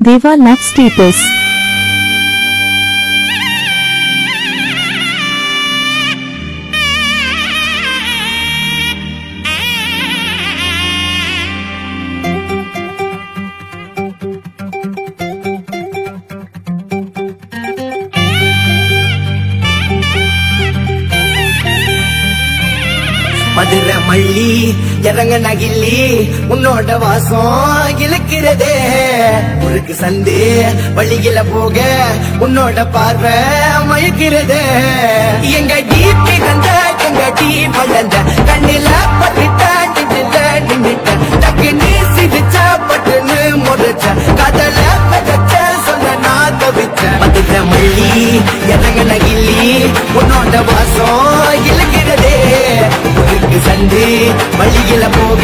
Deva loves status. Madurai மல்லி இறங்க நகில்லி உன்னோட வாசம் இழுக்கிறதே உருக்கு சந்து வழியில போக உன்னோட பார்வை மயக்கிறதே எங்க டீப் கிடந்த எங்க டீப் வளர்ந்த கண்ணில பட்டுட்ட நின்னுட்ட டக்கு நீ சிரிச்ச பட்டுன்னு முறைச்ச காதல பகச்ச சொல்ல நான் தவிச்ச மதுரை மல்லி இறங்க நகில்லி உன்னோட வாசம் இழுக்கிறதே சந்து வழியில போக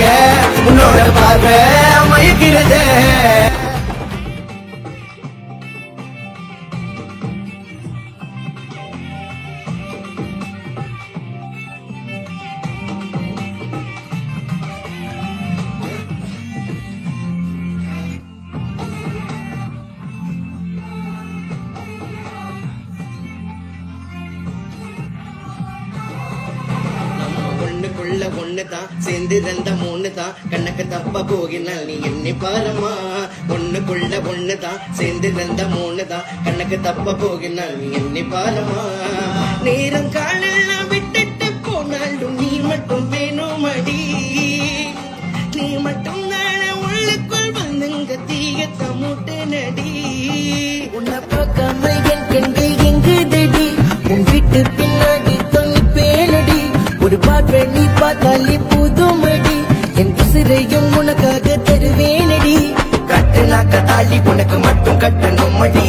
உன்னோட பார்வை மயக்கிறது ஒண்ணுதான் சேர்ந்து ரெண்ட மூணுதான் கண்ணக்கு தப்ப போகினால் நீ எண்ணி பாரமா ஒண்ணுக்குள்ள ஒண்ணுதான் சேர்ந்து ரெண்ட மூணுதான் கண்ணக்கு தப்ப போகினால் நீ எண்ணி பாரமா நேரம் காலெல்லாம் விட்டுட்டு போனாலும் நீ மட்டும் வேணுமடி நீ மட்டும் தான உள்ளுக்குள் வந்துங்க தீயத்த மூட்டு நடி உன்னை பார்க்காம என் கண்கள் எங்குதடி உன் வீட்டு பின்னாடி தொங்கி பேனடி ஒரு பார்வை நீ பார்த்தாலே புதுமடி என் உசிரையும் உனக்காக தருவேனடி கட்டுனாக்க தாலி உனக்கு மட்டும் கட்டணும் மடி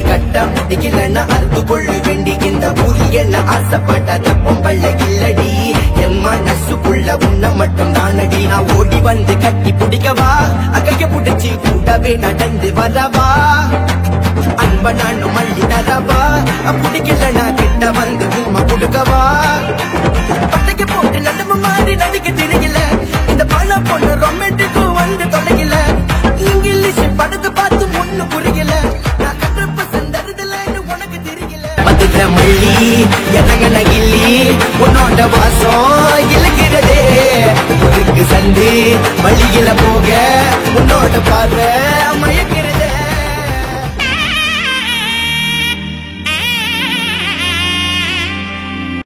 கட்ட முடிக்கலன்னா அறுத்து கொள்ளு வேண்டி இந்த ஊரி என்ன ஆசைப்படாத பொம்பளை இல்லடி என் மனசுக்குள்ள உன்னை மட்டும் தானடி நான் ஓடி வந்து கட்டி பிடிக்கவா அக்கைய பிடிச்சி கூடவே நடந்து வரவா அன்ப நானும் மல்லி தரவா பிடிக்கலன்னா கிட்ட வந்து உண்மை கொடுக்கவா பட்டைக்கு போட்டு நல்ல மாதிரி நடிக்க தெரியல இந்த பழ பொண்ணு ரொமான்டிக்கும் வந்து தொலைக்கல இங்கிலீஷ் படத்தை பார்த்து ஒண்ணு புரியல நான் கற்றப்ப சென்றதுலன்னு உனக்கு தெரியல மதுரை மல்லி இறங்க நகில்லி உன்னோட வாசம் இழுக்கிறதே உருக்கு சந்து வழியில போக உன்னோட பார்வை மயக்க